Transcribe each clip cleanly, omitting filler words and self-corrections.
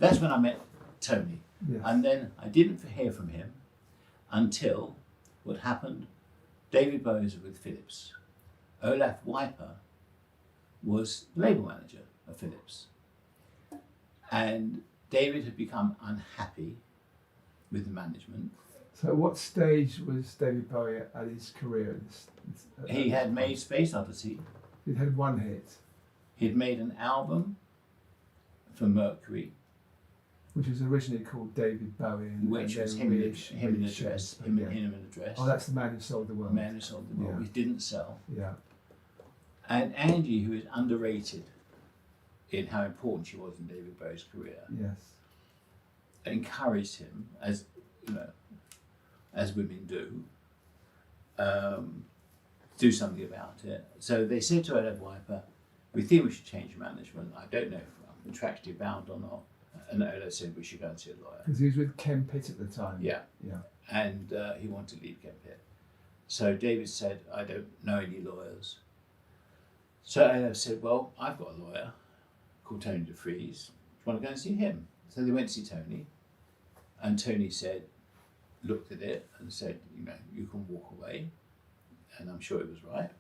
That's when I met Tony. Yes. And then I didn't hear from him until what happened. David Bowie was with Philips. Olaf Weiper was the label manager of Philips. And David had become unhappy with the management. So at what stage was David Bowie at his career? He had made Space Odyssey. He'd had one hit. He'd made an album for Mercury, which was originally called David Bowie. Which was him in a dress. Him in a dress. Oh, that's the man who sold the world. Man who sold the world, which didn't sell. Yeah. And Angie, who is underrated in how important she was in David Bowie's career, yes, encouraged him, as you know, as women do something about it. So they said to Olaf Weiper, "We think we should change management. I don't know if I'm contractually bound or not." And Olaf said, "We should go and see a lawyer." Because he was with Ken Pitt at the time. Yeah. Yeah. And he wanted to leave Ken Pitt. So David said, "I don't know any lawyers." So Olaf said, "Well, I've got a lawyer called Tony Defries. Do you want to go and see him?" So they went to see Tony. And Tony said, looked at it and said, "You know, you can walk away." And I'm sure it was right.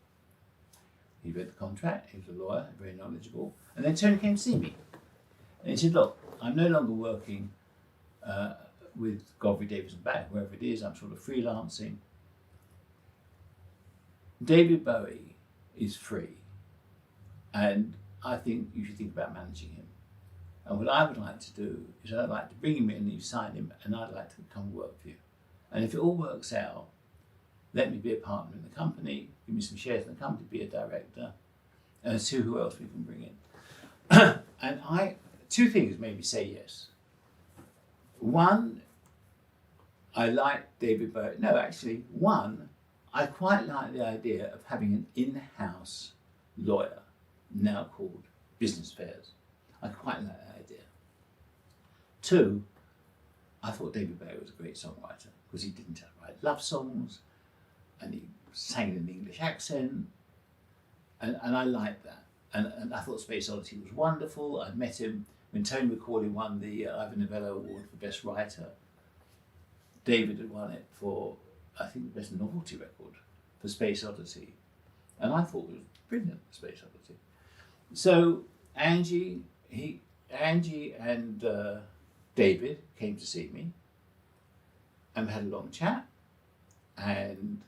He read the contract, he was a lawyer, very knowledgeable. And then Tony came to see me. And he said, "Look, I'm no longer working with Godfrey Davis and Back, wherever it is, I'm sort of freelancing. David Bowie is free, and I think you should think about managing him. And what I would like to do is I'd like to bring him in and you sign him, and I'd like to come work for you. And if it all works out, let me be a partner in the company, give me some shares in the company, be a director, and see who else we can bring in." And two things made me say yes. One, I like David Bowie. No, actually, one, I quite like the idea of having an in-house lawyer, now called Business Affairs. I quite like that idea. Two, I thought David Bowie was a great songwriter because he didn't write love songs and he sang in an English accent, and I liked that. And I thought Space Odyssey was wonderful. I met him when Tony McCauley won the Ivor Novello Award for Best Writer. David had won it for, I think, the Best Novelty Record for Space Odyssey. And I thought it was brilliant, Space Odyssey. So Angie and David came to see me and we had a long chat. And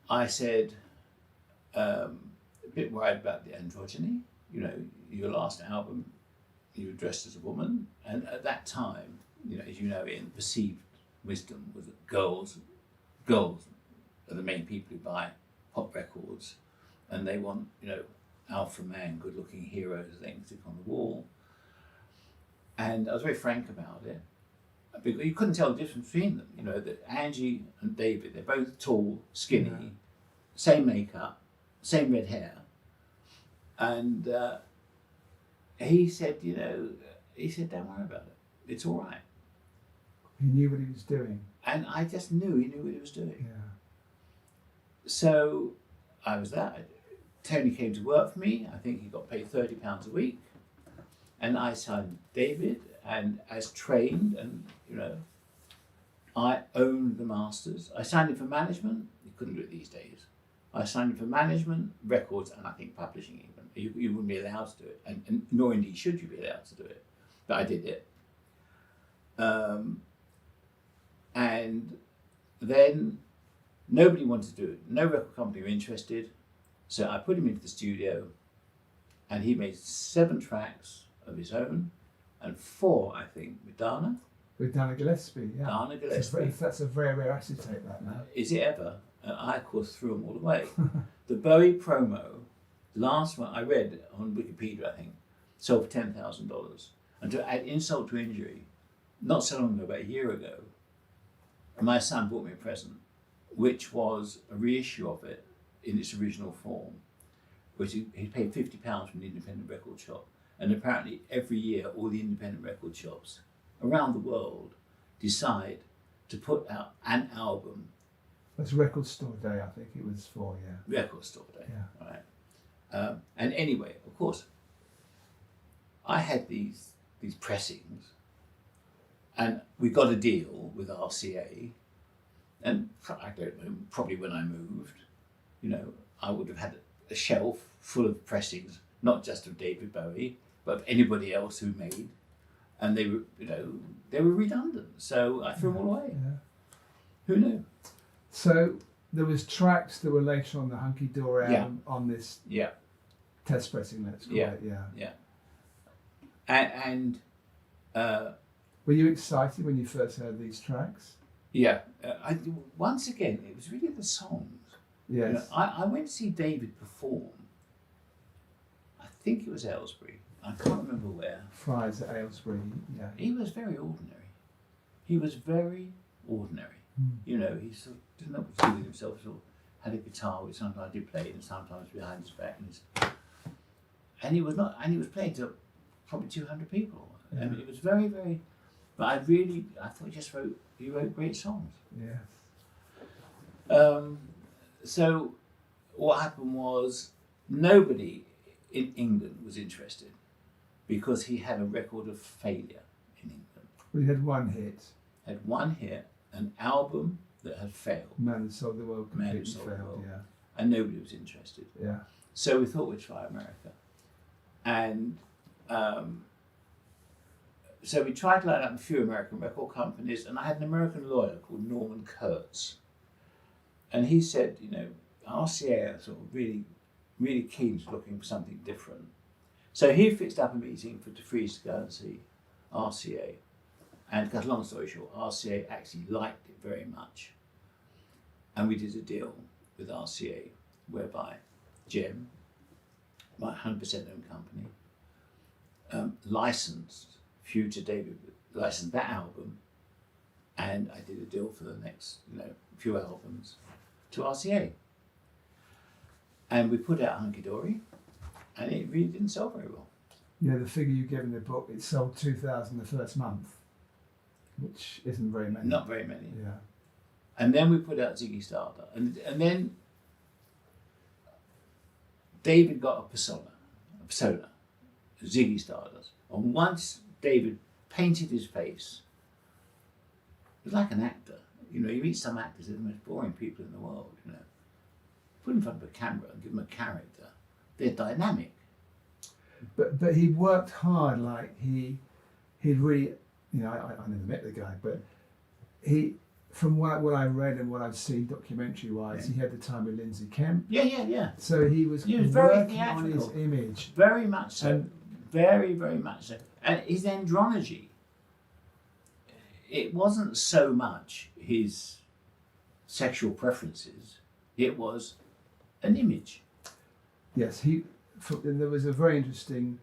I said, a bit worried about the androgyny. You know, your last album, you were dressed as a woman. And at that time, you know, as you know, in perceived wisdom was that girls are the main people who buy pop records, and they want, you know, alpha man, good looking heroes, things stick on the wall. And I was very frank about it. Because you couldn't tell the difference between them. You know, that Angie and David, they're both tall, skinny, same makeup, same red hair. And he said, "Don't worry about it. It's all right." He knew what he was doing. And I just knew he knew what he was doing. Yeah. So I was there. Tony came to work for me. I think he got paid £30 a week. And I signed David, and as trained, and you know, I owned the masters. I signed him for management. You couldn't do it these days. I signed him for management, records, and I think publishing even. You wouldn't be allowed to do it, and nor indeed should you be allowed to do it. But I did it. And then nobody wanted to do it. No record company were interested. So I put him into the studio, and he made 7 tracks of his own, and 4, I think, with Dana. With Dana Gillespie, yeah. Dana Gillespie. That's a very rare acetate, that now. Is it ever? And I, of course, threw them all away. The Bowie promo, the last one I read on Wikipedia, I think, sold for $10,000. And to add insult to injury, not so long ago, about a year ago, my son bought me a present, which was a reissue of it in its original form, which he paid £50 from an independent record shop. And apparently every year, all the independent record shops around the world decide to put out an album. That's Record Store Day, I think it was for, yeah. Record Store Day, yeah. right. And anyway, of course, I had these these pressings, and we got a deal with RCA, and I don't know, probably when I moved, I would have had a shelf full of pressings, not just of David Bowie, but of anybody else who made, and they were, they were redundant. So I threw them all away. Yeah. Who knew? So there was tracks that were later on the Hunky Dory album on this test pressing. Let's call it. Yeah. And were you excited when you first heard these tracks? Yeah. Once again, it was really the songs. Yes. I went to see David perform. I think it was Aylesbury. I can't remember where. Fry's at Aylesbury, yeah. He was very ordinary. He was very ordinary. He sort of didn't know what to do with himself. Sort of had a guitar, which sometimes he played, and sometimes behind his back. And he was playing to probably 200 people. Yeah. I mean, it was very, very. But I thought he wrote great songs. Yes. So what happened was nobody in England was interested because he had a record of failure in England. Well, he had one hit. Had one hit, an album that had failed. Man Who Sold the World completely failed, yeah. And nobody was interested. Yeah. So we thought we'd try America. And so we tried to line up a few American record companies, and I had an American lawyer called Norman Kurtz. And he said, RCA are sort of really, really keen to looking for something different. So he fixed up a meeting for Defries to go and see RCA. And to cut a long story short, RCA actually liked it very much. And we did a deal with RCA whereby Jem, my 100% owned company, licensed licensed that album, and I did a deal for the next few albums to RCA. And we put out Hunky Dory, and it really didn't sell very well. Yeah, the figure you give in the book, it sold 2,000 the first month, which isn't very many. Not very many. Yeah. And then we put out Ziggy Stardust, and then David got a persona, Ziggy Stardust. And once David painted his face, it was like an actor. You meet some actors, they're the most boring people in the world, Put them in front of a camera and give them a character. They're dynamic. But he worked hard, like he'd really, I never met the guy, but from what I read and what I've seen documentary-wise, he had the time with Lindsay Kemp. Yeah. So he was very working theatrical. on his image. Very much so. And very, very much so. And his androgyny, it wasn't so much his sexual preferences, it was an image. Yes, there was a very interesting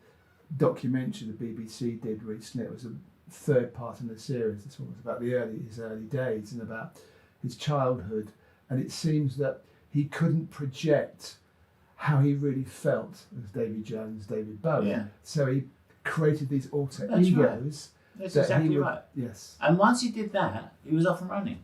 documentary the BBC did recently. It was a third part in the series. This one was about his early days and about his childhood. And it seems that he couldn't project how he really felt as Davy Jones, David Bowie. Yeah. So he created these alter That's egos. That's that exactly he would, right. Yes. And once he did that, he was off and running.